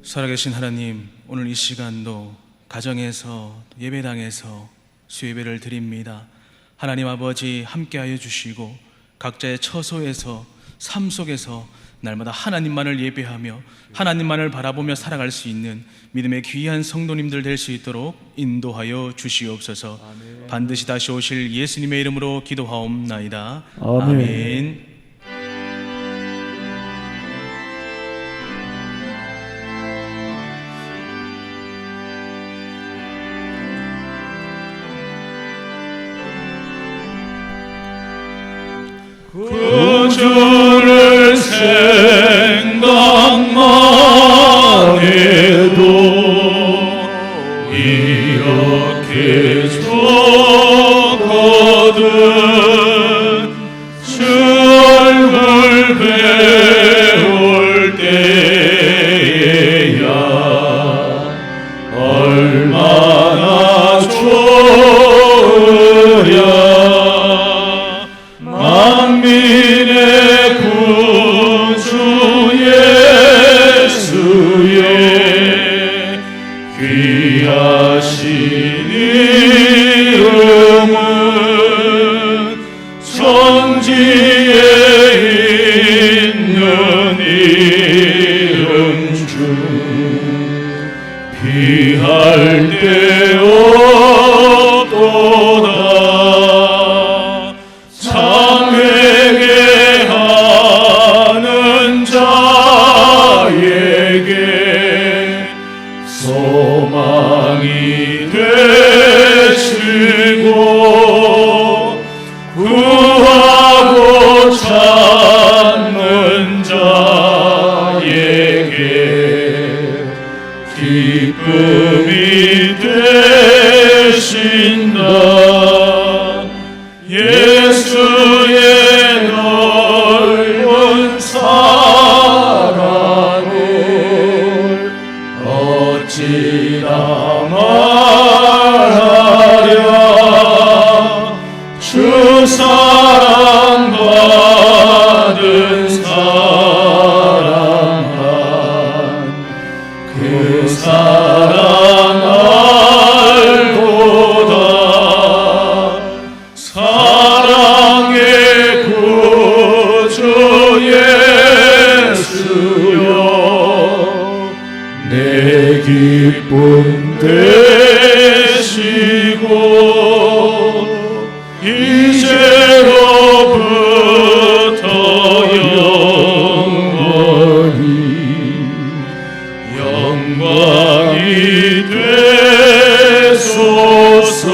살아계신 하나님, 오늘 이 시간도 가정에서 예배당에서 수예배를 드립니다. 하나님 아버지 함께하여 주시고 각자의 처소에서 삶 속에서 날마다 하나님만을 예배하며 하나님만을 바라보며 살아갈 수 있는 믿음의 귀한 성도님들 될 수 있도록 인도하여 주시옵소서. 아멘. 반드시 다시 오실 예수님의 이름으로 기도하옵나이다. 아멘. 아멘. 구주를 생각만 해도 이렇게 좋거든. 주 얼굴 배울 때야 얼마나 좋으랴. 만민의 구주 예수의 귀하신 이름은 천지에 있는 이름 중 비할 데 없도다. 회개하는 자에게 소망이 되시고 구하고 찾는 자에게 기쁨이 되신다. 예수의 넓은 사랑을 어찌나 말하랴. 주 사랑받은 사랑한 그 사랑 알고다. 사랑의 구주 예수여 내 기쁨 되시고 이제로부터 영원히 영광이 되소서.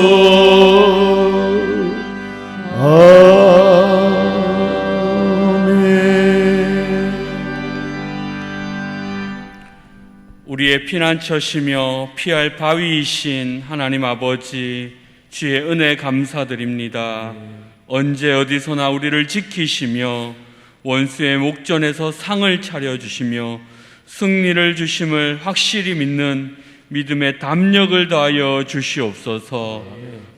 우리의 피난처시며 피할 바위이신 하나님 아버지, 주의 은혜 감사드립니다. 언제 어디서나 우리를 지키시며 원수의 목전에서 상을 차려주시며 승리를 주심을 확실히 믿는 믿음의 담력을 더하여 주시옵소서.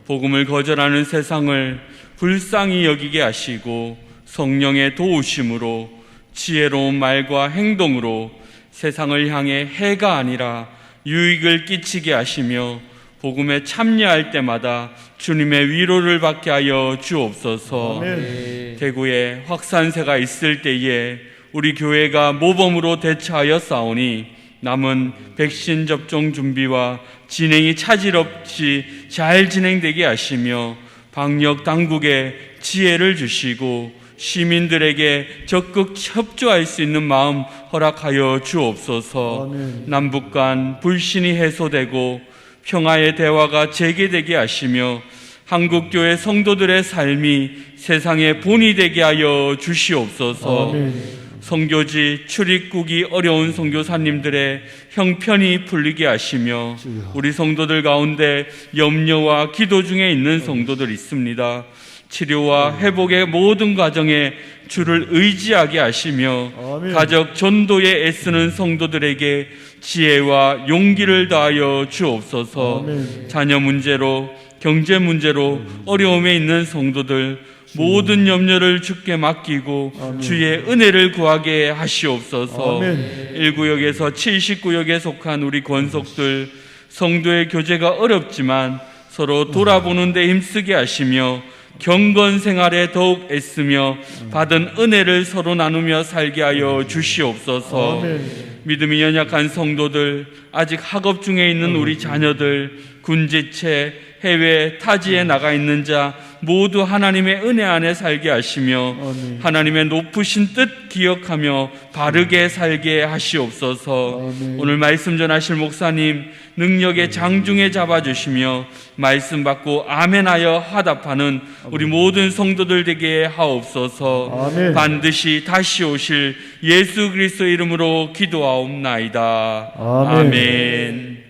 복음을 거절하는 세상을 불쌍히 여기게 하시고 성령의 도우심으로 지혜로운 말과 행동으로 세상을 향해 해가 아니라 유익을 끼치게 하시며 복음에 참여할 때마다 주님의 위로를 받게 하여 주옵소서. 아멘. 대구에 확산세가 있을 때에 우리 교회가 모범으로 대처하여 싸우니 남은 백신 접종 준비와 진행이 차질 없이 잘 진행되게 하시며 방역 당국에 지혜를 주시고 시민들에게 적극 협조할 수 있는 마음 허락하여 주옵소서. 아멘. 남북 간 불신이 해소되고 평화의 대화가 재개되게 하시며 한국교회 성도들의 삶이 세상의 본이 되게 하여 주시옵소서. 아멘. 선교지 출입국이 어려운 선교사님들의 형편이 풀리게 하시며 우리 성도들 가운데 염려와 기도 중에 있는 성도들 있습니다. 치료와 회복의 모든 과정에 주를 의지하게 하시며 아멘. 가족 전도에 애쓰는 성도들에게 지혜와 용기를 다하여 주옵소서. 아멘. 자녀 문제로 경제 문제로 어려움에 있는 성도들 모든 염려를 주께 맡기고 주의 은혜를 구하게 하시옵소서. 아멘. 1구역에서 79역에 속한 우리 권속들 성도의 교제가 어렵지만 서로 돌아보는 데 힘쓰게 하시며 경건 생활에 더욱 애쓰며 받은 은혜를 서로 나누며 살게 하여 주시옵소서. 아멘. 믿음이 연약한 성도들, 아직 학업 중에 있는 우리 자녀들, 군지체, 해외, 타지에 나가 있는 자 모두 하나님의 은혜 안에 살게 하시며 아멘. 하나님의 높으신 뜻 기억하며 바르게 살게 하시옵소서. 아멘. 오늘 말씀 전하실 목사님 능력의 장중에 잡아주시며 말씀 받고 아멘하여 화답하는 우리 모든 성도들 되게 하옵소서. 아멘. 반드시 다시 오실 예수 그리스도 이름으로 기도하옵나이다. 아멘. 아멘.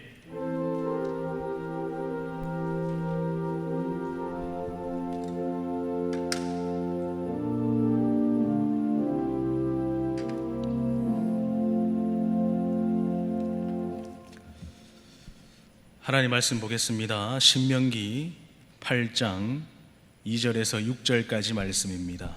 하나님 말씀 보겠습니다. 신명기 8장 2절에서 6절까지 말씀입니다.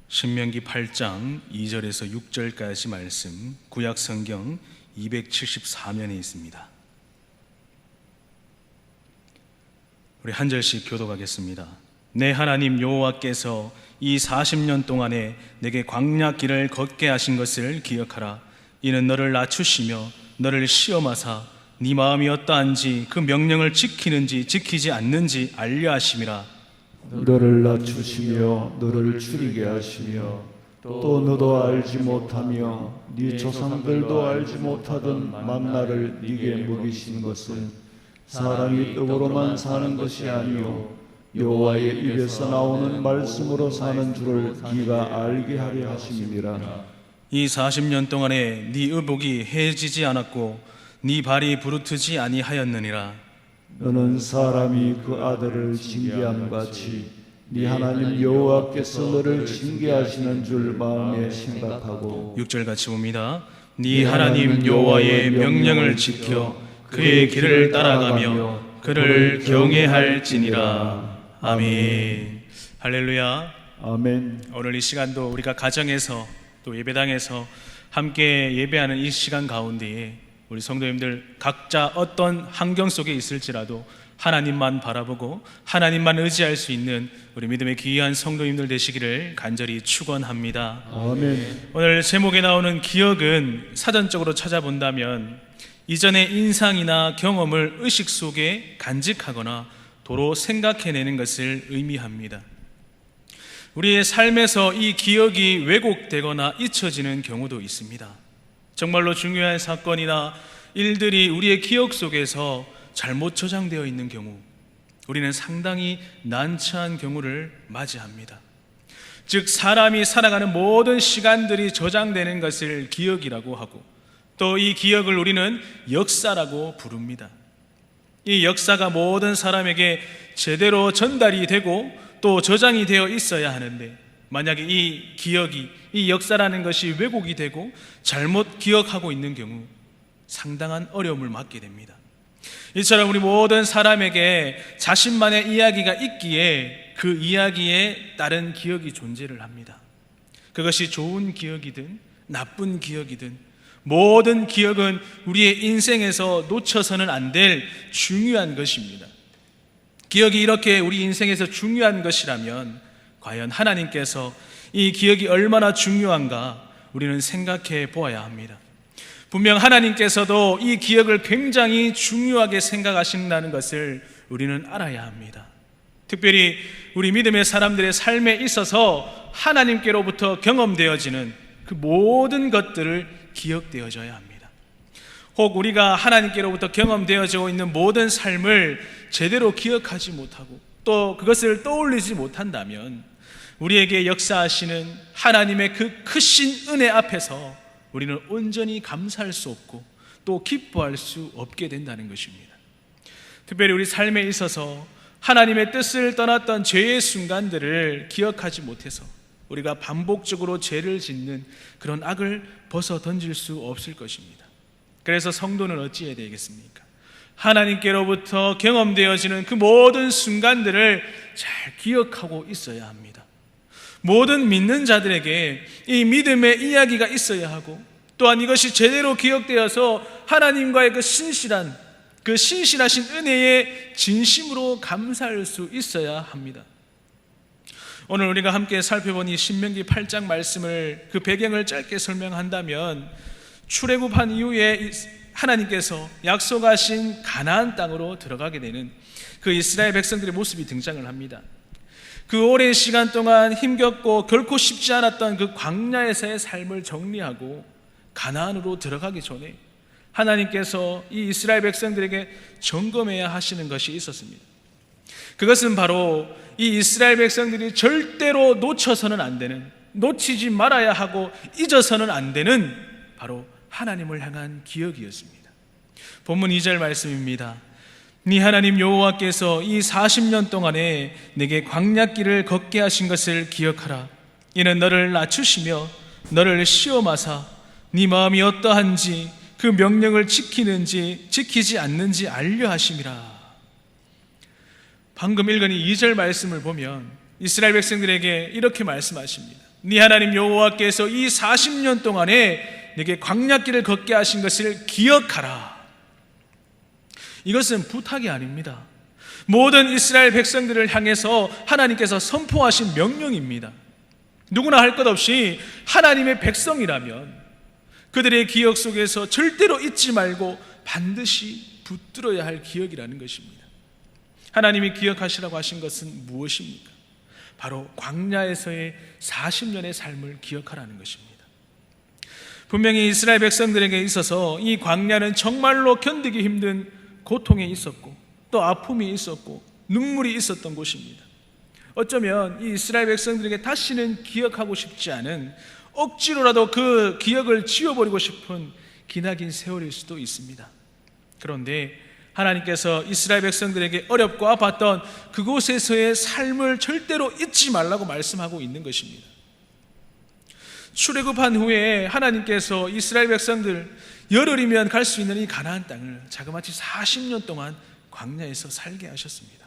신명기 8장 2절에서 6절까지 말씀, 구약 성경 274면에 있습니다. 우리 한 절씩 교독하겠습니다. 내 하나님 여호와께서 이 40년 동안에 내게 광야길을 걷게 하신 것을 기억하라. 이는 너를 낮추시며 너를 시험하사 네 마음이 어떠한지 그 명령을 지키는지 지키지 않는지 알려 하심이라. 너를 낮추시며 너를 줄이게 하시며 또 너도 알지 못하며 네 조상들도 알지 못하던 만나를 네게 먹이신 것은 사람이 떡으로만 사는 것이 아니요 여호와의 입에서 나오는 말씀으로 사는 줄을 네가 알게 하려 하심이니라. 이 40년 동안에 네 의복이 해지지 않았고 네 발이 부르트지 아니하였느니라. 너는 사람이 그 아들을 징계함 같이 네 하나님 여호와께서 너를 징계하시는 줄 마음에 생각하고 6절 같이 봅니다. 네 하나님 여호와의 명령을 지켜 그의 길을 따라가며 그를 경외할지니라. 아멘. 할렐루야. 아멘. 오늘 이 시간도 우리가 가정에서 또 예배당에서 함께 예배하는 이 시간 가운데에 우리 성도님들 각자 어떤 환경 속에 있을지라도 하나님만 바라보고 하나님만 의지할 수 있는 우리 믿음의 귀한 성도님들 되시기를 간절히 축원합니다. 아멘. 오늘 제목에 나오는 기억은 사전적으로 찾아본다면 이전의 인상이나 경험을 의식 속에 간직하거나 도로 생각해내는 것을 의미합니다. 우리의 삶에서 이 기억이 왜곡되거나 잊혀지는 경우도 있습니다. 정말로 중요한 사건이나 일들이 우리의 기억 속에서 잘못 저장되어 있는 경우, 우리는 상당히 난처한 경우를 맞이합니다. 즉 사람이 살아가는 모든 시간들이 저장되는 것을 기억이라고 하고, 또 이 기억을 우리는 역사라고 부릅니다. 이 역사가 모든 사람에게 제대로 전달이 되고 또 저장이 되어 있어야 하는데, 만약에 이 기억이, 이 역사라는 것이 왜곡이 되고 잘못 기억하고 있는 경우 상당한 어려움을 맞게 됩니다. 이처럼 우리 모든 사람에게 자신만의 이야기가 있기에 그 이야기에 따른 기억이 존재를 합니다. 그것이 좋은 기억이든 나쁜 기억이든 모든 기억은 우리의 인생에서 놓쳐서는 안 될 중요한 것입니다. 기억이 이렇게 우리 인생에서 중요한 것이라면 과연 하나님께서 이 기억이 얼마나 중요한가 우리는 생각해 보아야 합니다. 분명 하나님께서도 이 기억을 굉장히 중요하게 생각하신다는 것을 우리는 알아야 합니다. 특별히 우리 믿음의 사람들의 삶에 있어서 하나님께로부터 경험되어지는 그 모든 것들을 기억되어져야 합니다. 혹 우리가 하나님께로부터 경험되어지고 있는 모든 삶을 제대로 기억하지 못하고 또 그것을 떠올리지 못한다면 우리에게 역사하시는 하나님의 그 크신 은혜 앞에서 우리는 온전히 감사할 수 없고 또 기뻐할 수 없게 된다는 것입니다. 특별히 우리 삶에 있어서 하나님의 뜻을 떠났던 죄의 순간들을 기억하지 못해서 우리가 반복적으로 죄를 짓는 그런 악을 벗어 던질 수 없을 것입니다. 그래서 성도는 어찌해야 되겠습니까? 하나님께로부터 경험되어지는 그 모든 순간들을 잘 기억하고 있어야 합니다. 모든 믿는 자들에게 이 믿음의 이야기가 있어야 하고, 또한 이것이 제대로 기억되어서 하나님과의 그 신실하신 은혜에 진심으로 감사할 수 있어야 합니다. 오늘 우리가 함께 살펴본 이 신명기 8장 말씀을, 그 배경을 짧게 설명한다면, 출애굽한 이후에 하나님께서 약속하신 가나안 땅으로 들어가게 되는 그 이스라엘 백성들의 모습이 등장을 합니다. 그 오랜 시간 동안 힘겹고 결코 쉽지 않았던 그 광야에서의 삶을 정리하고 가나안으로 들어가기 전에 하나님께서 이 이스라엘 백성들에게 점검해야 하시는 것이 있었습니다. 그것은 바로 이 이스라엘 백성들이 절대로 놓쳐서는 안 되는, 놓치지 말아야 하고 잊어서는 안 되는 바로 하나님을 향한 기억이었습니다. 본문 2절 말씀입니다. 네 하나님 여호와께서 이 40년 동안에 내게 광야길을 걷게 하신 것을 기억하라. 이는 너를 낮추시며 너를 시험하사 네 마음이 어떠한지 그 명령을 지키는지 지키지 않는지 알려 하심이라. 방금 읽은 이 2절 말씀을 보면 이스라엘 백성들에게 이렇게 말씀하십니다. 네 하나님 여호와께서 이 40년 동안에 내게 광야길을 걷게 하신 것을 기억하라. 이것은 부탁이 아닙니다. 모든 이스라엘 백성들을 향해서 하나님께서 선포하신 명령입니다. 누구나 할 것 없이 하나님의 백성이라면 그들의 기억 속에서 절대로 잊지 말고 반드시 붙들어야 할 기억이라는 것입니다. 하나님이 기억하시라고 하신 것은 무엇입니까? 바로 광야에서의 40년의 삶을 기억하라는 것입니다. 분명히 이스라엘 백성들에게 있어서 이 광야는 정말로 견디기 힘든 고통이 있었고, 또 아픔이 있었고, 눈물이 있었던 곳입니다. 어쩌면 이 이스라엘 백성들에게 다시는 기억하고 싶지 않은, 억지로라도 그 기억을 지워버리고 싶은 기나긴 세월일 수도 있습니다. 그런데 하나님께서 이스라엘 백성들에게 어렵고 아팠던 그곳에서의 삶을 절대로 잊지 말라고 말씀하고 있는 것입니다. 출애굽한 후에 하나님께서 이스라엘 백성들 열흘이면 갈 수 있는 이 가나안 땅을 자그마치 40년 동안 광야에서 살게 하셨습니다.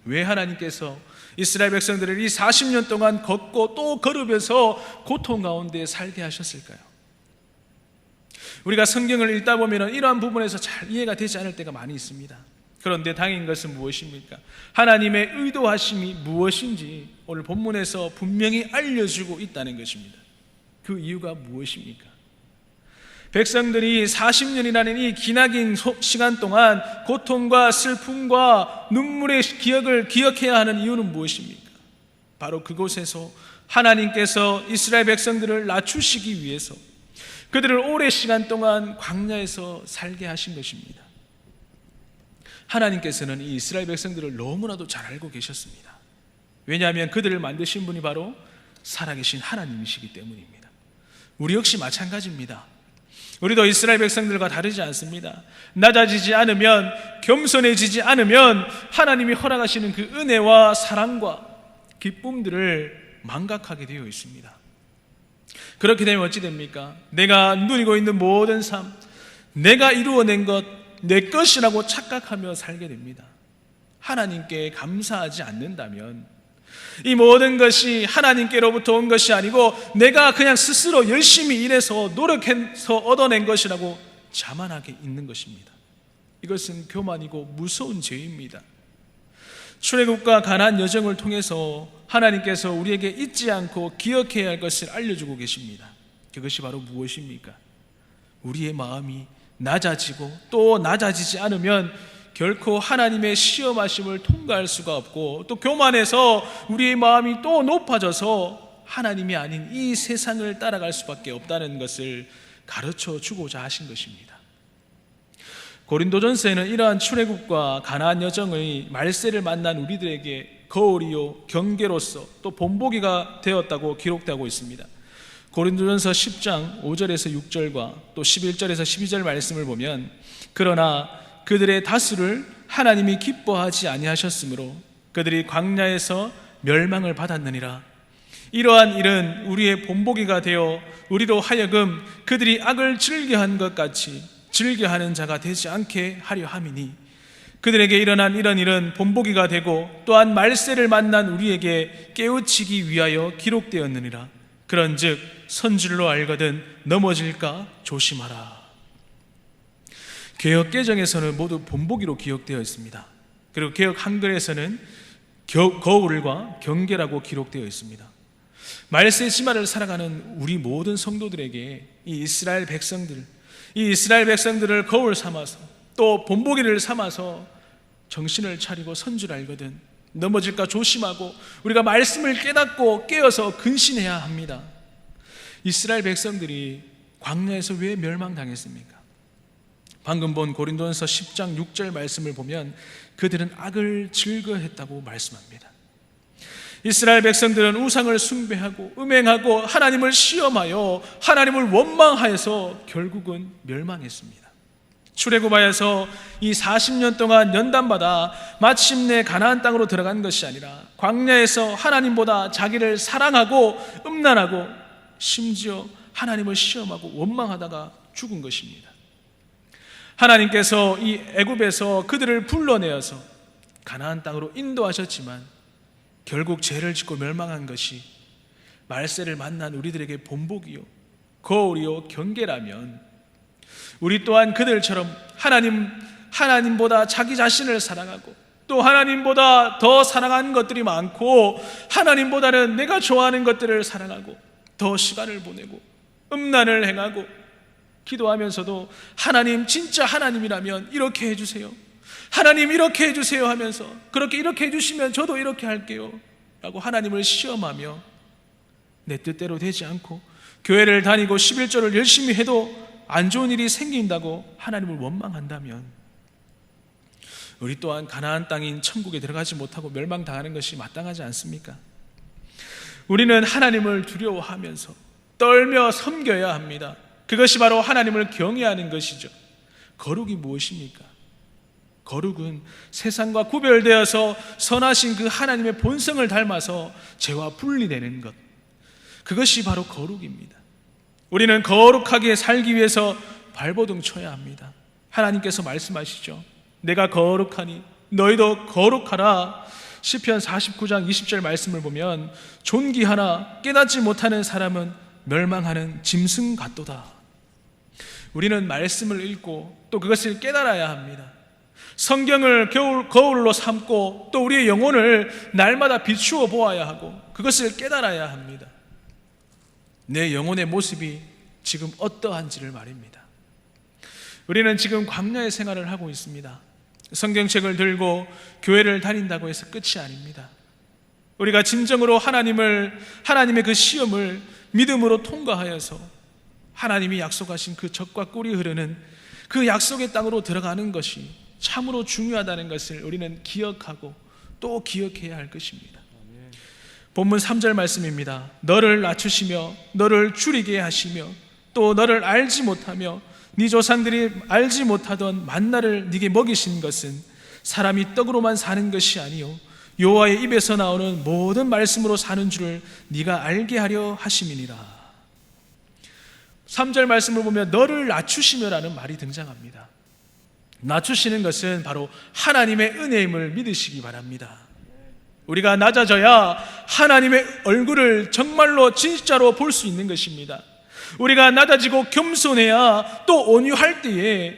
왜 하나님께서 이스라엘 백성들을 이 40년 동안 걷고 또 걸으면서 고통 가운데 살게 하셨을까요? 우리가 성경을 읽다 보면 이러한 부분에서 잘 이해가 되지 않을 때가 많이 있습니다. 그런데 당연한 것은 무엇입니까? 하나님의 의도하심이 무엇인지 오늘 본문에서 분명히 알려주고 있다는 것입니다. 그 이유가 무엇입니까? 백성들이 40년이라는 이 기나긴 시간 동안 고통과 슬픔과 눈물의 기억을 기억해야 하는 이유는 무엇입니까? 바로 그곳에서 하나님께서 이스라엘 백성들을 낮추시기 위해서 그들을 오랜 시간 동안 광야에서 살게 하신 것입니다. 하나님께서는 이 이스라엘 백성들을 너무나도 잘 알고 계셨습니다. 왜냐하면 그들을 만드신 분이 바로 살아계신 하나님이시기 때문입니다. 우리 역시 마찬가지입니다. 우리도 이스라엘 백성들과 다르지 않습니다. 낮아지지 않으면, 겸손해지지 않으면 하나님이 허락하시는 그 은혜와 사랑과 기쁨들을 망각하게 되어 있습니다. 그렇게 되면 어찌 됩니까? 내가 누리고 있는 모든 삶, 내가 이루어낸 것, 내 것이라고 착각하며 살게 됩니다. 하나님께 감사하지 않는다면 이 모든 것이 하나님께로부터 온 것이 아니고 내가 그냥 스스로 열심히 일해서 노력해서 얻어낸 것이라고 자만하게 있는 것입니다. 이것은 교만이고 무서운 죄입니다. 출애굽과 가나안 여정을 통해서 하나님께서 우리에게 잊지 않고 기억해야 할 것을 알려주고 계십니다. 그것이 바로 무엇입니까? 우리의 마음이 낮아지고 또 낮아지지 않으면 결코 하나님의 시험하심을 통과할 수가 없고, 또 교만해서 우리의 마음이 또 높아져서 하나님이 아닌 이 세상을 따라갈 수밖에 없다는 것을 가르쳐 주고자 하신 것입니다. 고린도전서에는 이러한 출애굽과 가나안 여정의 말세를 만난 우리들에게 거울이요 경계로서 또 본보기가 되었다고 기록되고 있습니다. 고린도전서 10장 5절에서 6절과 또 11절에서 12절 말씀을 보면, 그러나 그들의 다수를 하나님이 기뻐하지 아니하셨으므로 그들이 광야에서 멸망을 받았느니라. 이러한 일은 우리의 본보기가 되어 우리로 하여금 그들이 악을 즐겨한 것 같이 즐겨하는 자가 되지 않게 하려 함이니 그들에게 일어난 이런 일은 본보기가 되고 또한 말세를 만난 우리에게 깨우치기 위하여 기록되었느니라. 그런즉 선줄로 알거든 넘어질까 조심하라. 개역 개정에서는 모두 본보기로 기록되어 있습니다. 그리고 개역 한글에서는 거울과 경계라고 기록되어 있습니다. 말세 지마를 살아가는 우리 모든 성도들에게 이 이스라엘 백성들을 거울 삼아서 또 본보기를 삼아서 정신을 차리고 선줄 알거든 넘어질까 조심하고 우리가 말씀을 깨닫고 깨어서 근신해야 합니다. 이스라엘 백성들이 광야에서 왜 멸망당했습니까? 방금 본 고린도전서 10장 6절 말씀을 보면 그들은 악을 즐거워했다고 말씀합니다. 이스라엘 백성들은 우상을 숭배하고 음행하고 하나님을 시험하여 하나님을 원망하여서 결국은 멸망했습니다. 출애굽하여서 이 40년 동안 연단받아 마침내 가나안 땅으로 들어간 것이 아니라 광야에서 하나님보다 자기를 사랑하고 음란하고 심지어 하나님을 시험하고 원망하다가 죽은 것입니다. 하나님께서 이 애굽에서 그들을 불러내어서 가나안 땅으로 인도하셨지만 결국 죄를 짓고 멸망한 것이 말세를 만난 우리들에게 본보기요 거울이요 경계라면 우리 또한 그들처럼 하나님보다 자기 자신을 사랑하고 또 하나님보다 더 사랑하는 것들이 많고 하나님보다는 내가 좋아하는 것들을 사랑하고 더 시간을 보내고 음란을 행하고 기도하면서도 하나님 진짜 하나님이라면 이렇게 해주세요, 하나님 이렇게 해주세요 하면서 그렇게 이렇게 해주시면 저도 이렇게 할게요 라고 하나님을 시험하며 내 뜻대로 되지 않고 교회를 다니고 11조를 열심히 해도 안 좋은 일이 생긴다고 하나님을 원망한다면 우리 또한 가나안 땅인 천국에 들어가지 못하고 멸망당하는 것이 마땅하지 않습니까? 우리는 하나님을 두려워하면서 떨며 섬겨야 합니다. 그것이 바로 하나님을 경외하는 것이죠. 거룩이 무엇입니까? 거룩은 세상과 구별되어서 선하신 그 하나님의 본성을 닮아서 죄와 분리되는 것, 그것이 바로 거룩입니다. 우리는 거룩하게 살기 위해서 발버둥 쳐야 합니다. 하나님께서 말씀하시죠. 내가 거룩하니 너희도 거룩하라. 시편 49장 20절 말씀을 보면 존귀하나 깨닫지 못하는 사람은 멸망하는 짐승 같도다. 우리는 말씀을 읽고 또 그것을 깨달아야 합니다. 성경을 거울로 삼고 또 우리의 영혼을 날마다 비추어 보아야 하고 그것을 깨달아야 합니다. 내 영혼의 모습이 지금 어떠한지를 말입니다. 우리는 지금 광야의 생활을 하고 있습니다. 성경책을 들고 교회를 다닌다고 해서 끝이 아닙니다. 우리가 진정으로 하나님의 그 시험을 믿음으로 통과하여서 하나님이 약속하신 그 젖과 꿀이 흐르는 그 약속의 땅으로 들어가는 것이 참으로 중요하다는 것을 우리는 기억하고 또 기억해야 할 것입니다. 본문 3절 말씀입니다. 너를 낮추시며 너를 줄이게 하시며 또 너를 알지 못하며 네 조상들이 알지 못하던 만나를 네게 먹이신 것은 사람이 떡으로만 사는 것이 아니요 여호와의 입에서 나오는 모든 말씀으로 사는 줄을 네가 알게 하려 하심이니라. 3절 말씀을 보면 너를 낮추시며라는 말이 등장합니다. 낮추시는 것은 바로 하나님의 은혜임을 믿으시기 바랍니다. 우리가 낮아져야 하나님의 얼굴을 정말로 진짜로 볼 수 있는 것입니다. 우리가 낮아지고 겸손해야 또 온유할 때에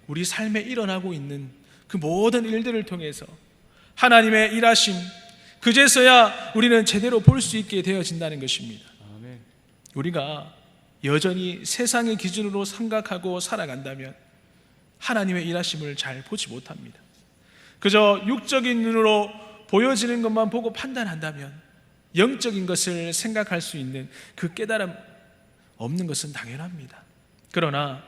우리 삶에 일어나고 있는 그 모든 일들을 통해서 하나님의 일하심, 그제서야 우리는 제대로 볼 수 있게 되어진다는 것입니다. 우리가 여전히 세상의 기준으로 생각하고 살아간다면 하나님의 일하심을 잘 보지 못합니다. 그저 육적인 눈으로 보여지는 것만 보고 판단한다면 영적인 것을 생각할 수 있는 그 깨달음 없는 것은 당연합니다. 그러나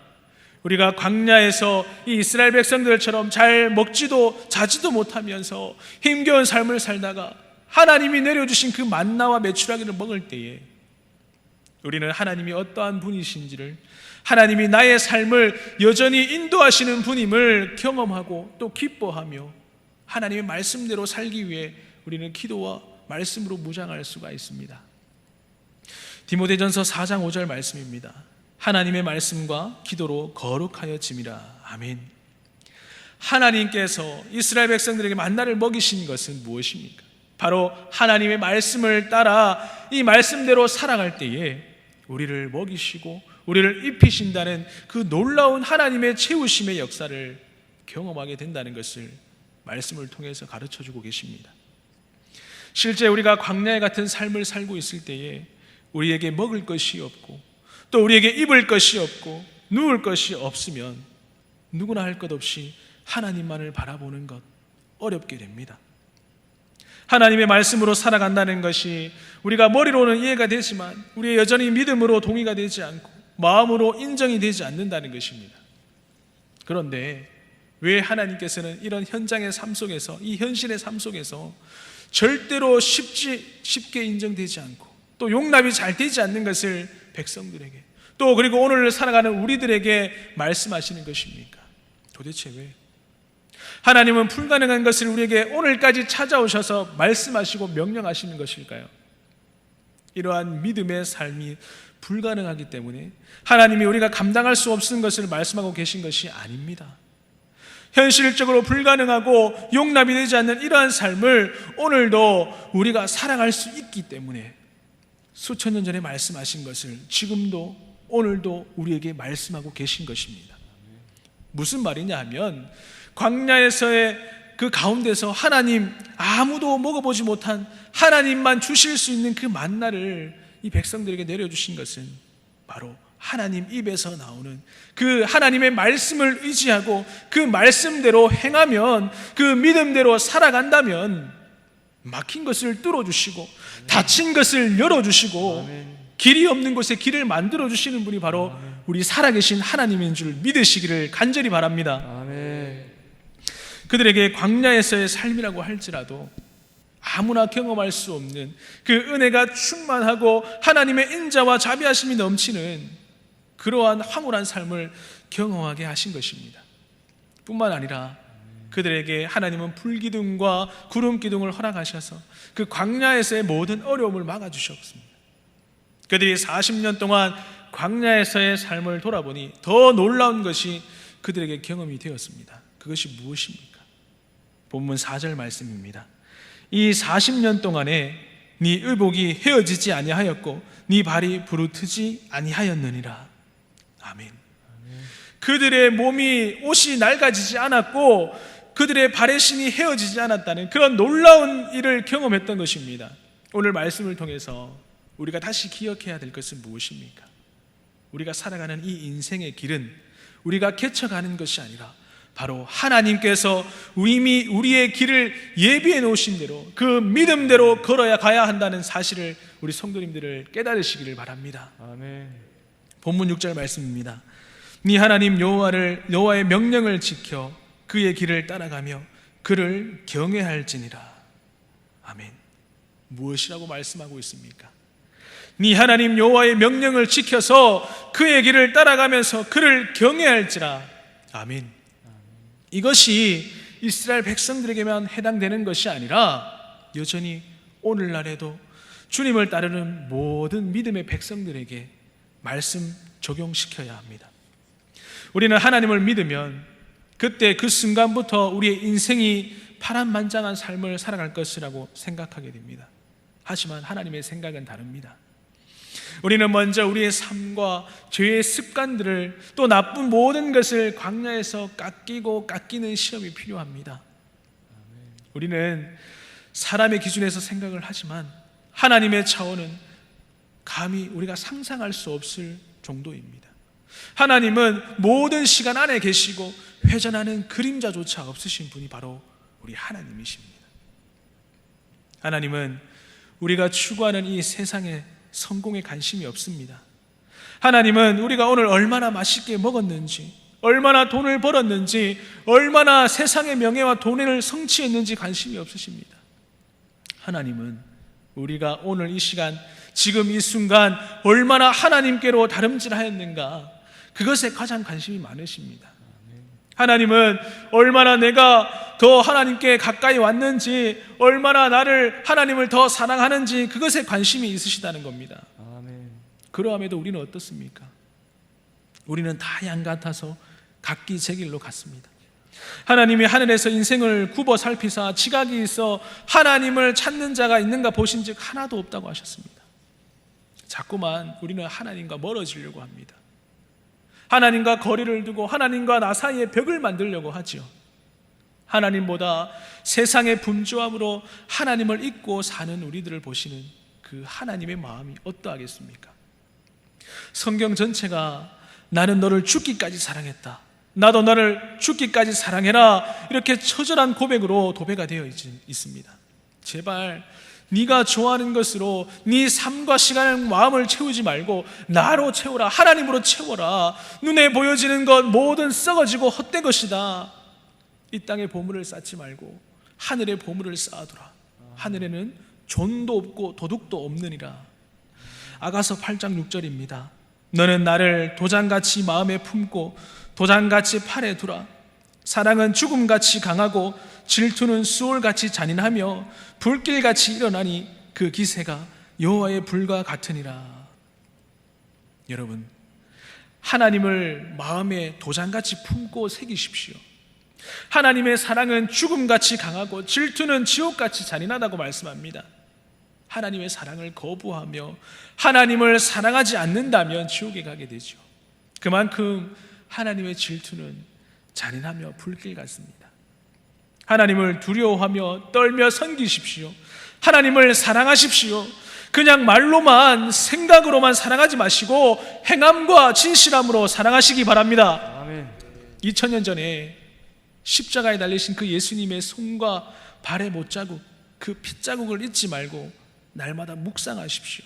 우리가 광야에서 이 이스라엘 백성들처럼 잘 먹지도 자지도 못하면서 힘겨운 삶을 살다가 하나님이 내려주신 그 만나와 메추라기를 먹을 때에 우리는 하나님이 어떠한 분이신지를, 하나님이 나의 삶을 여전히 인도하시는 분임을 경험하고 또 기뻐하며 하나님의 말씀대로 살기 위해 우리는 기도와 말씀으로 무장할 수가 있습니다. 디모데전서 4장 5절 말씀입니다. 하나님의 말씀과 기도로 거룩하여짐이라. 아멘. 하나님께서 이스라엘 백성들에게 만나를 먹이신 것은 무엇입니까? 바로 하나님의 말씀을 따라 이 말씀대로 살아갈 때에 우리를 먹이시고 우리를 입히신다는 그 놀라운 하나님의 채우심의 역사를 경험하게 된다는 것을 말씀을 통해서 가르쳐주고 계십니다. 실제 우리가 광야에 같은 삶을 살고 있을 때에 우리에게 먹을 것이 없고 또 우리에게 입을 것이 없고 누울 것이 없으면 누구나 할 것 없이 하나님만을 바라보는 것 어렵게 됩니다. 하나님의 말씀으로 살아간다는 것이 우리가 머리로는 이해가 되지만 우리의 여전히 믿음으로 동의가 되지 않고 마음으로 인정이 되지 않는다는 것입니다. 그런데 왜 하나님께서는 이런 현장의 삶 속에서, 이 현실의 삶 속에서 절대로 쉽게 인정되지 않고 또 용납이 잘 되지 않는 것을 백성들에게 또 그리고 오늘 살아가는 우리들에게 말씀하시는 것입니까? 도대체 왜? 하나님은 불가능한 것을 우리에게 오늘까지 찾아오셔서 말씀하시고 명령하시는 것일까요? 이러한 믿음의 삶이 불가능하기 때문에 하나님이 우리가 감당할 수 없는 것을 말씀하고 계신 것이 아닙니다. 현실적으로 불가능하고 용납이 되지 않는 이러한 삶을 오늘도 우리가 살아갈 수 있기 때문에 수천 년 전에 말씀하신 것을 지금도 오늘도 우리에게 말씀하고 계신 것입니다. 무슨 말이냐 하면 광야에서의 그 가운데서 하나님, 아무도 먹어보지 못한 하나님만 주실 수 있는 그 만나를 이 백성들에게 내려주신 것은 바로 하나님 입에서 나오는 그 하나님의 말씀을 의지하고 그 말씀대로 행하면, 그 믿음대로 살아간다면 막힌 것을 뚫어주시고 닫힌 것을 열어주시고 길이 없는 곳에 길을 만들어주시는 분이 바로 우리 살아계신 하나님인 줄 믿으시기를 간절히 바랍니다. 아멘. 그들에게 광야에서의 삶이라고 할지라도 아무나 경험할 수 없는 그 은혜가 충만하고 하나님의 인자와 자비하심이 넘치는 그러한 황홀한 삶을 경험하게 하신 것입니다. 뿐만 아니라 그들에게 하나님은 불기둥과 구름기둥을 허락하셔서 그 광야에서의 모든 어려움을 막아주셨습니다. 그들이 40년 동안 광야에서의 삶을 돌아보니 더 놀라운 것이 그들에게 경험이 되었습니다. 그것이 무엇입니까? 본문 4절 말씀입니다. 이 40년 동안에 네 의복이 헤어지지 아니하였고 네 발이 부르트지 아니하였느니라. 아멘. 그들의 옷이 낡아지지 않았고 그들의 발의 신이 헤어지지 않았다는 그런 놀라운 일을 경험했던 것입니다. 오늘 말씀을 통해서 우리가 다시 기억해야 될 것은 무엇입니까? 우리가 살아가는 이 인생의 길은 우리가 개척하는 것이 아니라 바로 하나님께서 이미 우리의 길을 예비해 놓으신 대로 그 믿음대로 걸어야 가야 한다는 사실을 우리 성도님들을 깨달으시기를 바랍니다. 아멘. 본문 6절 말씀입니다. 네 하나님 여호와의 명령을 지켜 그의 길을 따라가며 그를 경외할지니라. 아멘. 무엇이라고 말씀하고 있습니까? 네 하나님 여호와의 명령을 지켜서 그의 길을 따라가면서 그를 경외할지라. 아멘. 이것이 이스라엘 백성들에게만 해당되는 것이 아니라 여전히 오늘날에도 주님을 따르는 모든 믿음의 백성들에게 말씀 적용시켜야 합니다. 우리는 하나님을 믿으면 그때 그 순간부터 우리의 인생이 파란만장한 삶을 살아갈 것이라고 생각하게 됩니다. 하지만 하나님의 생각은 다릅니다. 우리는 먼저 우리의 삶과 죄의 습관들을 또 나쁜 모든 것을 광야에서 깎이는 시험이 필요합니다. 우리는 사람의 기준에서 생각을 하지만 하나님의 차원은 감히 우리가 상상할 수 없을 정도입니다. 하나님은 모든 시간 안에 계시고 회전하는 그림자조차 없으신 분이 바로 우리 하나님이십니다. 하나님은 우리가 추구하는 이 세상의 성공에 관심이 없습니다. 하나님은 우리가 오늘 얼마나 맛있게 먹었는지, 얼마나 돈을 벌었는지, 얼마나 세상의 명예와 돈을 성취했는지 관심이 없으십니다. 하나님은 우리가 오늘 이 시간, 지금 이 순간 얼마나 하나님께로 다름질하였는가, 그것에 가장 관심이 많으십니다. 하나님은 얼마나 내가 더 하나님께 가까이 왔는지, 얼마나 하나님을 더 사랑하는지 그것에 관심이 있으시다는 겁니다. 아멘. 그러함에도 우리는 어떻습니까? 우리는 다 양 같아서 각기 제 길로 갔습니다. 하나님이 하늘에서 인생을 굽어 살피사 지각이 있어 하나님을 찾는 자가 있는가 보신즉 하나도 없다고 하셨습니다. 자꾸만 우리는 하나님과 멀어지려고 합니다. 하나님과 거리를 두고 하나님과 나 사이에 벽을 만들려고 하지요. 하나님보다 세상의 분주함으로 하나님을 잊고 사는 우리들을 보시는 그 하나님의 마음이 어떠하겠습니까? 성경 전체가 나는 너를 죽기까지 사랑했다, 나도 너를 죽기까지 사랑해라, 이렇게 처절한 고백으로 도배가 되어 있습니다. 제발 네가 좋아하는 것으로 네 삶과 시간을 마음을 채우지 말고 나로 채워라, 하나님으로 채워라. 눈에 보여지는 것 모든 썩어지고 헛된 것이다. 이 땅에 보물을 쌓지 말고 하늘에 보물을 쌓아두라. 하늘에는 존도 없고 도둑도 없느니라. 아가서 8장 6절입니다. 너는 나를 도장같이 마음에 품고 도장같이 팔에 두라. 사랑은 죽음같이 강하고 질투는 수월같이 잔인하며 불길같이 일어나니 그 기세가 여호와의 불과 같으니라. 여러분, 하나님을 마음에 도장같이 품고 새기십시오. 하나님의 사랑은 죽음같이 강하고 질투는 지옥같이 잔인하다고 말씀합니다. 하나님의 사랑을 거부하며 하나님을 사랑하지 않는다면 지옥에 가게 되죠. 그만큼 하나님의 질투는 잔인하며 불길 같습니다. 하나님을 두려워하며 떨며 섬기십시오. 하나님을 사랑하십시오. 그냥 말로만 생각으로만 사랑하지 마시고 행함과 진실함으로 사랑하시기 바랍니다. 아멘. 2000년 전에 십자가에 달리신 그 예수님의 손과 발의 못자국, 그 핏자국을 잊지 말고 날마다 묵상하십시오.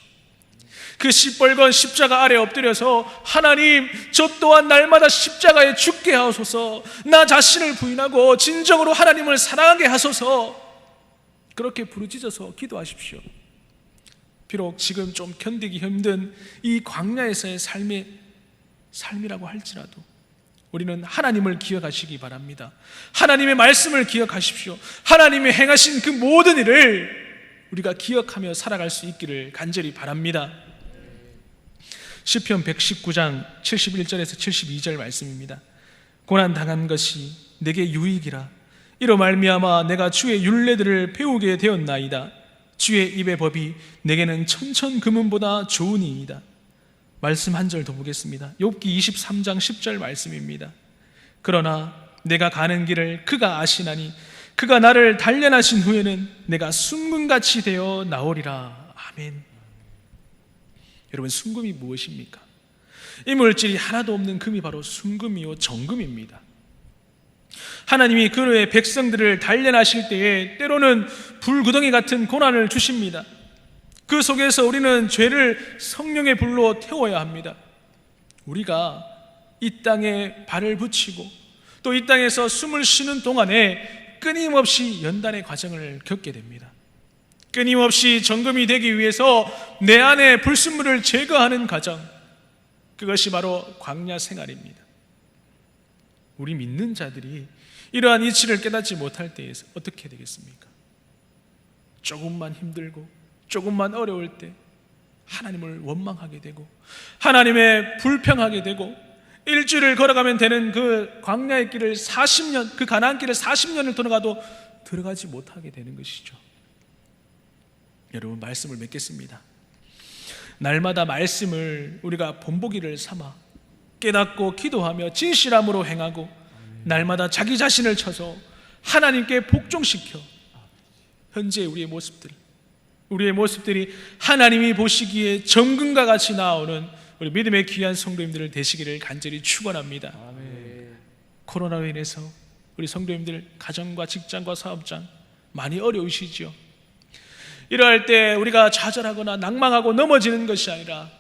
그 시뻘건 십자가 아래 엎드려서 하나님, 저 또한 날마다 십자가에 죽게 하소서, 나 자신을 부인하고 진정으로 하나님을 사랑하게 하소서, 그렇게 부르짖어서 기도하십시오. 비록 지금 좀 견디기 힘든 이 광야에서의 삶이라고 할지라도 우리는 하나님을 기억하시기 바랍니다. 하나님의 말씀을 기억하십시오. 하나님이 행하신 그 모든 일을 우리가 기억하며 살아갈 수 있기를 간절히 바랍니다. 시편 119장 71절에서 72절 말씀입니다. 고난당한 것이 내게 유익이라. 이로 말미암아 내가 주의 율례들을 배우게 되었나이다. 주의 입의 법이 내게는 천천금은보다 좋으니이다. 말씀 한 절 더 보겠습니다. 욥기 23장 10절 말씀입니다. 그러나 내가 가는 길을 그가 아시나니 그가 나를 단련하신 후에는 내가 순금같이 되어 나오리라. 아멘. 여러분, 순금이 무엇입니까? 이물질이 하나도 없는 금이 바로 순금이요 정금입니다. 하나님이 그의 백성들을 단련하실 때에 때로는 불구덩이 같은 고난을 주십니다. 그 속에서 우리는 죄를 성령의 불로 태워야 합니다. 우리가 이 땅에 발을 붙이고 또 이 땅에서 숨을 쉬는 동안에 끊임없이 연단의 과정을 겪게 됩니다. 끊임없이 정금이 되기 위해서 내 안에 불순물을 제거하는 과정, 그것이 바로 광야 생활입니다. 우리 믿는 자들이 이러한 이치를 깨닫지 못할 때에 어떻게 되겠습니까? 조금만 힘들고 조금만 어려울 때 하나님을 원망하게 되고 하나님의 불평하게 되고 일주일을 걸어가면 되는 그 광야의 길을 40년, 그 가나안 길을 40년을 돌아가도 들어가지 못하게 되는 것이죠. 여러분, 말씀을 맺겠습니다. 날마다 말씀을 우리가 본보기를 삼아 깨닫고 기도하며 진실함으로 행하고 날마다 자기 자신을 쳐서 하나님께 복종시켜 현재 우리의 모습들이 하나님이 보시기에 정금과 같이 나오는 우리 믿음의 귀한 성도님들을 되시기를 간절히 축원합니다. 코로나로 인해서 우리 성도님들 가정과 직장과 사업장 많이 어려우시죠. 이러할 때 우리가 좌절하거나 낭망하고 넘어지는 것이 아니라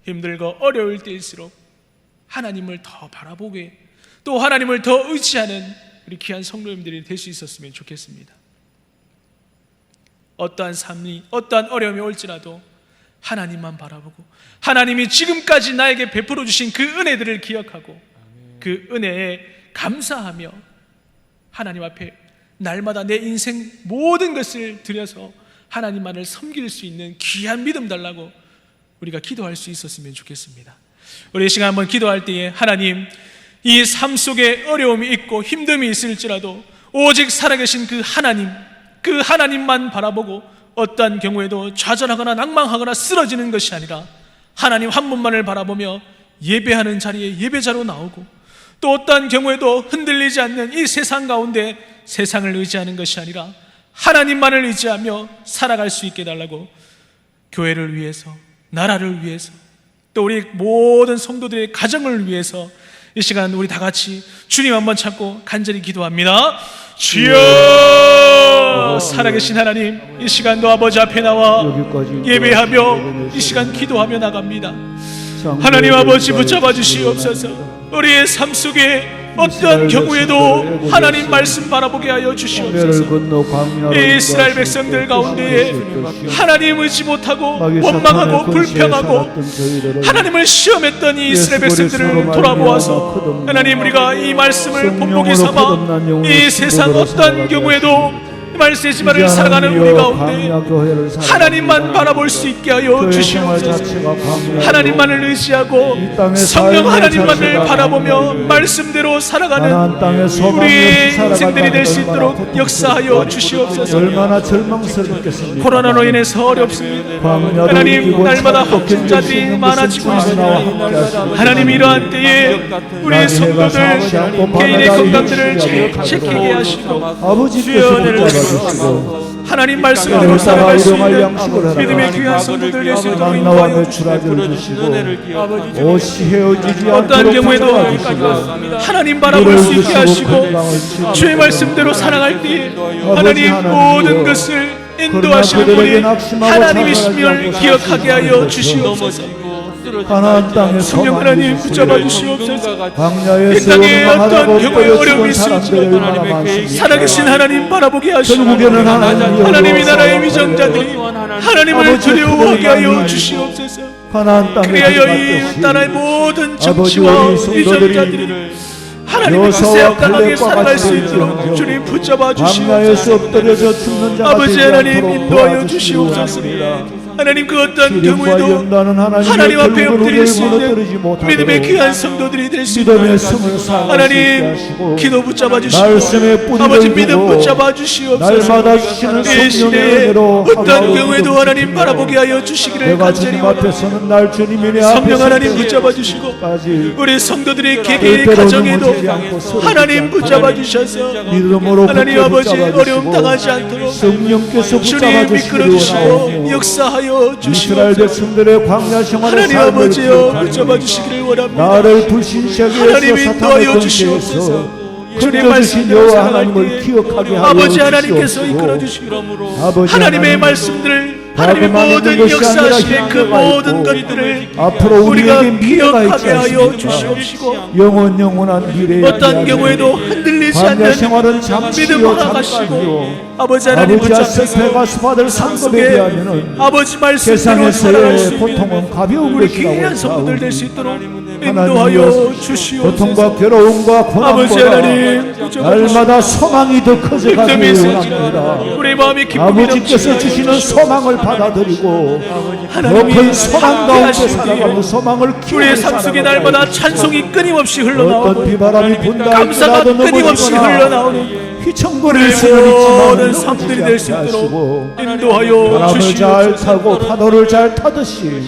힘들고 어려울 때일수록 하나님을 더 바라보게 또 하나님을 더 의지하는 우리 귀한 성도님들이 될 수 있었으면 좋겠습니다. 어떠한 삶이 어떠한 어려움이 올지라도 하나님만 바라보고 하나님이 지금까지 나에게 베풀어 주신 그 은혜들을 기억하고 그 은혜에 감사하며 하나님 앞에 날마다 내 인생 모든 것을 들여서 하나님만을 섬길 수 있는 귀한 믿음 달라고 우리가 기도할 수 있었으면 좋겠습니다. 우리 이 시간 한번 기도할 때에 하나님, 이 삶 속에 어려움이 있고 힘듦이 있을지라도 오직 살아계신 그 하나님만 바라보고 어떠한 경우에도 좌절하거나 낭망하거나 쓰러지는 것이 아니라 하나님 한 분만을 바라보며 예배하는 자리에 예배자로 나오고, 또 어떠한 경우에도 흔들리지 않는 이 세상 가운데 세상을 의지하는 것이 아니라 하나님만을 의지하며 살아갈 수 있게 해달라고, 교회를 위해서, 나라를 위해서, 또 우리 모든 성도들의 가정을 위해서 이 시간 우리 다 같이 주님 한번 찾고 간절히 기도합니다. 주여, 살아계신 하나님, 이 시간도 아버지 앞에 나와 예배하며 이 시간 기도하며 나갑니다. 하나님 아버지, 붙잡아 주시옵소서. 우리의 삶 속에 어떠한 경우에도 하나님 말씀 바라보게 하여 주시옵소서. 이 이스라엘 백성들 가운데에 하나님 의지 못하고 원망하고 불평하고 하나님을 시험했던 이 이스라엘 백성들을 돌아보아서 하나님, 우리가 이 말씀을 본보기 삼아 이 세상 어떠한 경우에도 말세지만을 살아가는 우리 가운데 하나님만 바라볼 수 있게 하여 주시옵소서. 하나님만을 의지하고 성령 하나님만을 바라보며 말씀대로 살아가는 우리의 인생들이 될 수 있도록 역사하여 주시옵소서. 얼마나 절망스럽겠습니까? 코로나로 인해서 어렵습니다. 하나님, 날마다 확진자들이 많아지고 있습니다. 하나님, 이러한 때에 우리의 성도들 개인의 건강들을 지키게 하시고 아버지께서 하나님 말씀대로 살아갈 수 있는 믿음의 귀한 성도들 될 수 있도록 인도하여 주시고, 어떠한 경우에도 하나님 바라볼 수 있게 하시고 주의 말씀대로 살아갈 때 하나님 모든 것을 인도하시는 분이 하나님이심을 기억하게 하여 주시옵소서. 가나안 땅에 성령 하나님 붙잡아 주시옵소서. 광야에 이 땅에 어떤 경우에 어려움이 있을지라도 살아계신 하나님 바라보게 하시고, 하나님이 나라의 위정자들이 하나님을 두려워하게 하여 주시옵소서. 그리하여 이 나라의 모든 정치와 위정자들이 하나님의 것에 합당하게 살아갈 수 있도록 주님 붙잡아 주시옵소서. 아버지 하나님, 인도하여 주시옵소서. 하나님, 그 어떤 경우에도 하나님 앞에 엎드릴 수 있는 믿음의 귀한 성도들이 될 수 있도록 하나님 기도 붙잡아 주시고, 아버지 믿음 붙잡아 주시옵소서. 이 시대에 어떤 경우에도 하나님 바라보게 하여 주시기를 간절히 원합니다. 성령 하나님 붙잡아 주시고, 우리 성도들의 개개인의 가정에도 하나님 붙잡아 주셔서 하나님 아버지 어려움 당하지 않도록 주님 이끌어 주시고 역사하여 이스라엘 백성들의 광야 생활의 하나님 아버지여 붙잡아 주시기를 원합니다. 나를 불신시하게 하나님 해서 인도하여 사탄의 주시옵소서. 권세에서 주님 말씀대로 여호와 살아갈 하나님을 때 기억하게 하여 아버지 하나님께서 주시옵소서. 이끌어 주시고 아버지 하나님의 하나님, 말씀들을 하나님의 답에만 모든 있는 것이 아니라 역사하시는 그 희망이 모든 있고 것들을 앞으로 우리가 우리에게 미래가 있지 기억하게 하여 않습니까? 주시옵시고, 영원한 미래에 어떤 경우에도 흔들리지 광야 않는 생활은 믿음 잠시요 허락하시고 잠깐이요 아버지 하나님 아버지와 붙잡으시고 쇠가 받을 상급에 비하면은 아버지 말씀대로 살아갈 수 세상에서의 있는 고통은 가벼운 우리 것이라고 귀한 성도들 될 수 있도록 인도하여 하나님이여 주시옵소서. 고통과 괴로움과 아버지 고난보다 하나님 붙잡아 날마다 소망이 더 힘듦이 커져가기를 있을지라도 원합니다. 우리 마음이 기쁨이 아버지께서 넘치게 주시는 하여 소망을 받아들이고 더 하나님이 큰 소망 가운데 함께하시기에 살아가고 소망을 우리의 키우는 삶 속에 사람을 날마다 찬송이 끊임없이 흘러나오고 어떤 비바람이 분다 감사가 할지라도 끊임없이 넘어지거나 흘러나오는 휘청거릴 수는 모든 있지만 삶들이 넘어지지 될 수 않게 있도록 하시고 인도하여 바람을 잘 타고 주시옵소서. 파도를 잘 타듯이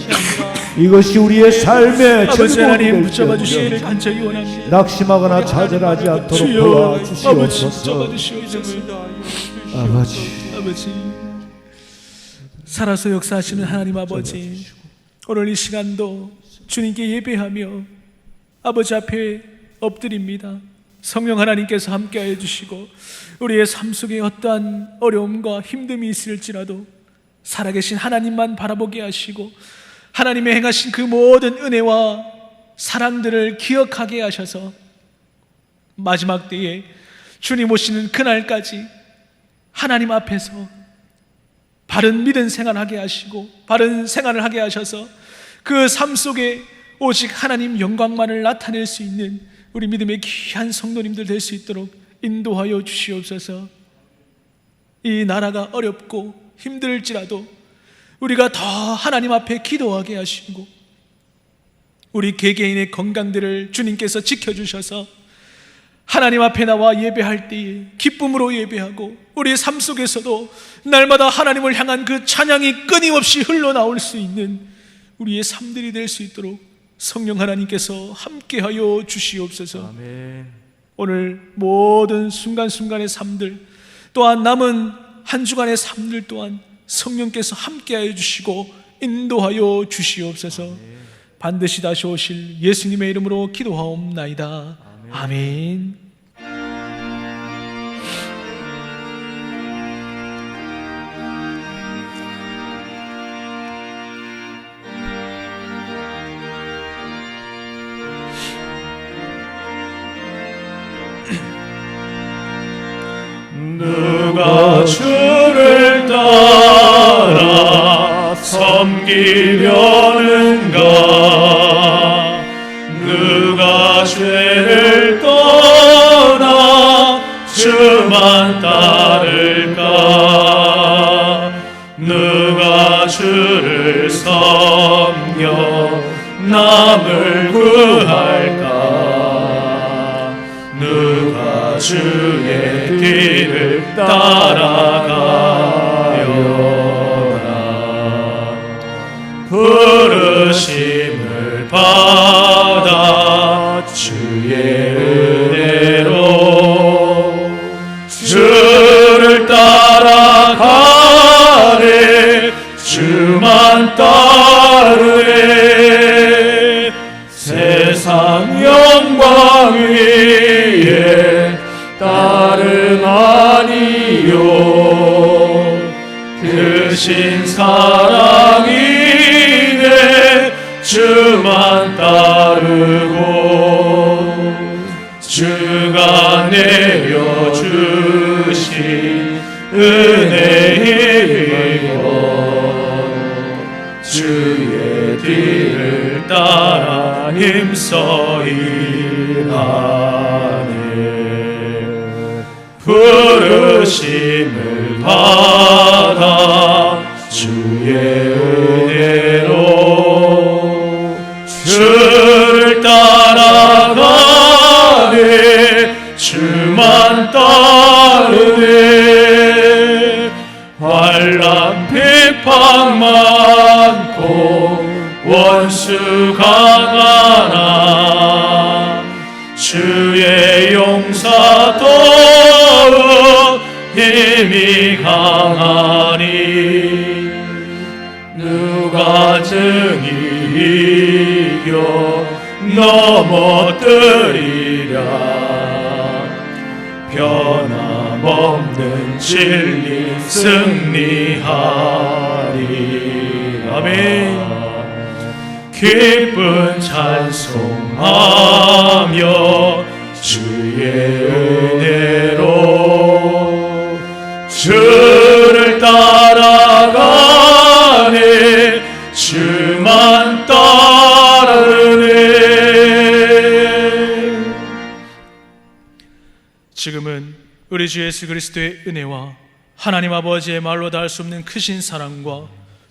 이것이 우리의 삶의 아버지 하나님 즐거움이 붙잡아 될지어다. 주시기를 간절히 원합니다. 낙심하거나 좌절하지 않도록 주여 아버지 도와주시옵소서. 붙잡아 주시옵소서. 아버지 살아서 역사하시는 하나님 아버지, 오늘 이 시간도 주님께 예배하며 아버지 앞에 엎드립니다. 성령 하나님께서 함께하여 주시고 우리의 삶 속에 어떠한 어려움과 힘듦이 있을지라도 살아계신 하나님만 바라보게 하시고 하나님의 행하신 그 모든 은혜와 사랑들을 기억하게 하셔서 마지막 때에 주님 오시는 그날까지 하나님 앞에서 바른 믿음 생활하게 하시고 바른 생활을 하게 하셔서 그 삶 속에 오직 하나님 영광만을 나타낼 수 있는 우리 믿음의 귀한 성도님들 될 수 있도록 인도하여 주시옵소서. 이 나라가 어렵고 힘들지라도 우리가 더 하나님 앞에 기도하게 하시고 우리 개개인의 건강들을 주님께서 지켜주셔서 하나님 앞에 나와 예배할 때에 기쁨으로 예배하고 우리의 삶 속에서도 날마다 하나님을 향한 그 찬양이 끊임없이 흘러나올 수 있는 우리의 삶들이 될 수 있도록 성령 하나님께서 함께하여 주시옵소서. 아멘. 오늘 모든 순간순간의 삶들 또한 남은 한 주간의 삶들 또한 성령께서 함께하여 주시고 인도하여 주시옵소서. 반드시 다시 오실 예수님의 이름으로 기도하옵나이다. 아멘. 누가 주를 따라 섬기려는가? 누가 죄를 떠나 주만 따를까? 누가 주를 섬겨 남을 구할까? 누가 주의 길을 따라가려나? 부르심을 받아 주의 은혜로 주를 따라가네. 주만 따르네. 세상 영광 위에 다름 아니요. 크신 사랑이네. 주만 따르고 주가 내려주신 은혜의 것 주의 뒤를 따라 힘써 일하네. 부르심을 받아 주의 은혜로 주를 따라가네. 주만 따르네. 환난 비판 많고 원수가 많아 주의 용사 더욱 힘이 강하니 누가 증히 이겨 넘어뜨리랴. 변함없는 진리 승리하리. 아멘. 기쁜 찬송하며 주의 은혜로 주를 따라가네. 주만 따르네. 지금은 우리 주 예수 그리스도의 은혜와 하나님 아버지의 말로 다 할 수 없는 크신 사랑과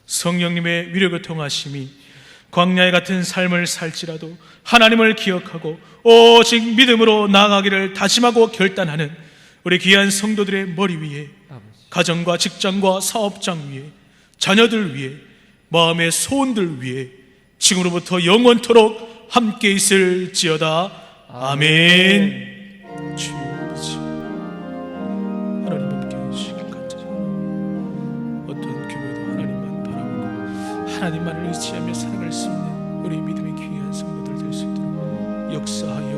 성령님의 위력을 통하심이 광야에 같은 삶을 살지라도 하나님을 기억하고 오직 믿음으로 나아가기를 다짐하고 결단하는 우리 귀한 성도들의 머리 위에, 가정과 직장과 사업장 위에, 자녀들 위에, 마음의 소원들 위에 지금으로부터 영원토록 함께 있을지어다. 아멘. 주여 아버지, 하나님 함께 해주시길 감사드립니다. 어떤 교회도 하나님만 바라보고 하나님만을 의지하며 살아갈 수 있는 우리 믿음의 귀한 성도들 될 수 있도록 역사하여